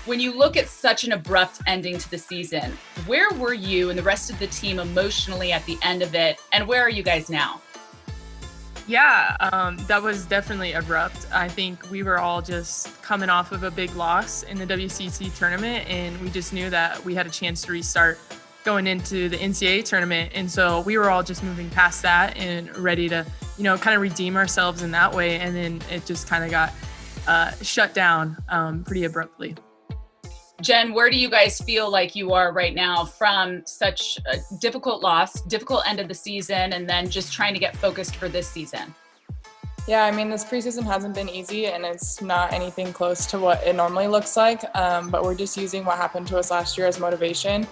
When you look at such an abrupt ending to the season, where were you and the rest of the team emotionally at the end of it, and where are you guys now? Yeah, that was definitely abrupt. I think we were all just coming off of a big loss in the WCC tournament, and we just knew that we had a chance to restart going into the NCAA tournament. And so we were all just moving past that and ready to, kind of redeem ourselves in that way. And then it just kind of got shut down pretty abruptly. Jenn, where do you guys feel like you are right now from such a difficult loss, difficult end of the season, and then just trying to get focused for this season? Yeah, I mean, this preseason hasn't been easy, and it's not anything close to what it normally looks like, but we're just using what happened to us last year as motivation.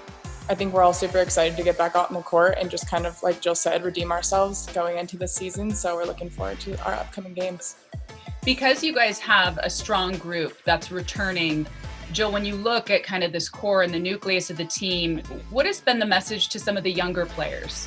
I think we're all super excited to get back out in the court and just kind of, like Jill said, redeem ourselves going into this season, so we're looking forward to our upcoming games. Because you guys have a strong group that's returning, Jill, when you look at kind of this core and the nucleus of the team, what has been the message to some of the younger players?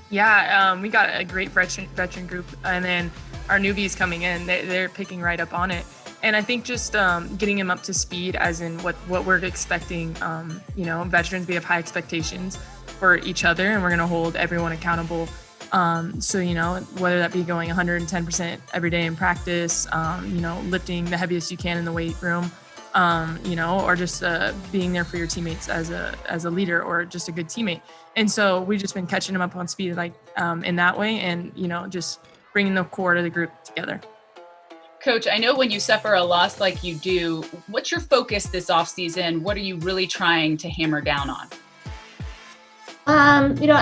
Yeah, we got a great veteran group, and then our newbies coming in, they're picking right up on it. And I think just getting them up to speed, as in what we're expecting. Veterans, we have high expectations for each other, and we're going to hold everyone accountable. Whether that be going 110% every day in practice, lifting the heaviest you can in the weight room, or just being there for your teammates as a leader or just a good teammate. And so we've just been catching them up on speed in that way, and, just bringing the core of the group together. Coach, I know when you suffer a loss like you do, what's your focus this offseason? What are you really trying to hammer down on?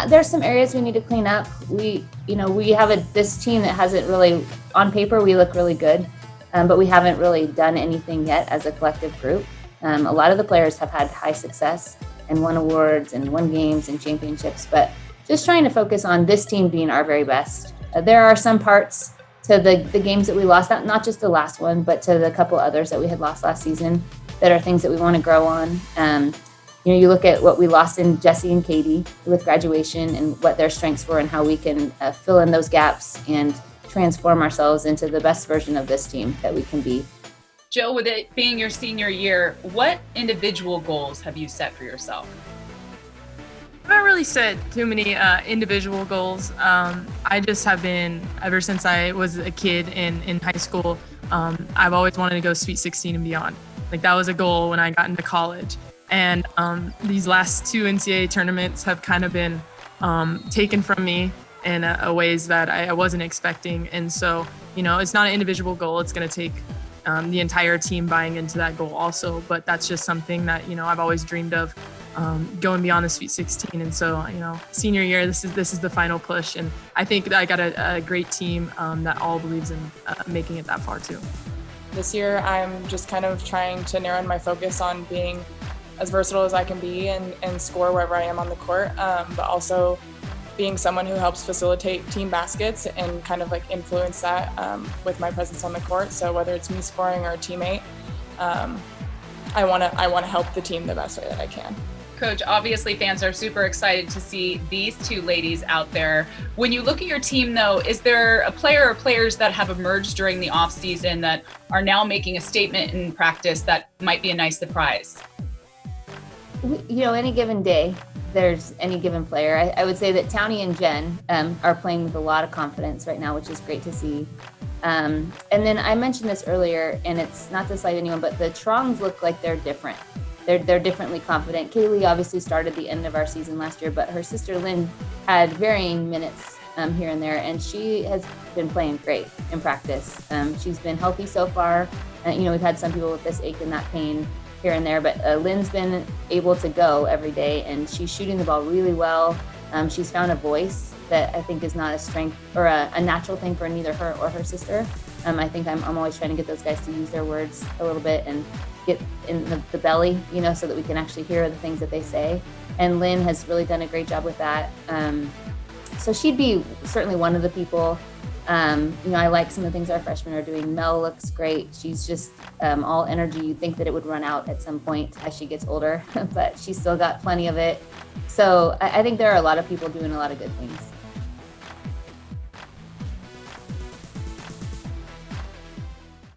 There's some areas we need to clean up. We have this team that hasn't really, on paper, we look really good, but we haven't really done anything yet as a collective group. A lot of the players have had high success and won awards and won games and championships, but just trying to focus on this team being our very best. There are some parts to the games that we lost, not just the last one, but to the couple others that we had lost last season that are things that we want to grow on. You look at what we lost in Jesse and Katie with graduation and what their strengths were and how we can fill in those gaps and transform ourselves into the best version of this team that we can be. Jill, with it being your senior year, what individual goals have you set for yourself? I haven't really set too many individual goals. I just have been, ever since I was a kid in high school, I've always wanted to go Sweet 16 and beyond. Like, that was a goal when I got into college. And these last two NCAA tournaments have kind of been taken from me in ways that I wasn't expecting. And so, it's not an individual goal. It's going to take the entire team buying into that goal also. But that's just something that, I've always dreamed of, going beyond the Sweet 16. And so, senior year, this is the final push. And I think that I got a great team that all believes in making it that far too. This year, I'm just kind of trying to narrow my focus on being as versatile as I can be and score wherever I am on the court, but also being someone who helps facilitate team baskets and kind of influence that with my presence on the court. So whether it's me scoring or a teammate, I want to help the team the best way that I can. Coach, obviously fans are super excited to see these two ladies out there. When you look at your team, though, is there a player or players that have emerged during the offseason that are now making a statement in practice that might be a nice surprise? Any given day, there's any given player. I would say that Townie and Jenn are playing with a lot of confidence right now, which is great to see. And then I mentioned this earlier, and it's not to slight anyone, but the Trongs look like they're different. They're differently confident. Kaylee obviously started the end of our season last year, but her sister Lynn had varying minutes here and there, and she has been playing great in practice. She's been healthy so far. We've had some people with this ache and that pain here and there, but Lynn's been able to go every day, and she's shooting the ball really well. She's found a voice that I think is not a strength or a natural thing for neither her or her sister. I think I'm always trying to get those guys to use their words a little bit and get in the belly, so that we can actually hear the things that they say. And Lynn has really done a great job with that. So she'd be certainly one of the people. I like some of the things our freshmen are doing. Mel looks great. She's just all energy. You'd think that it would run out at some point as she gets older, but she's still got plenty of it. So I think there are a lot of people doing a lot of good things.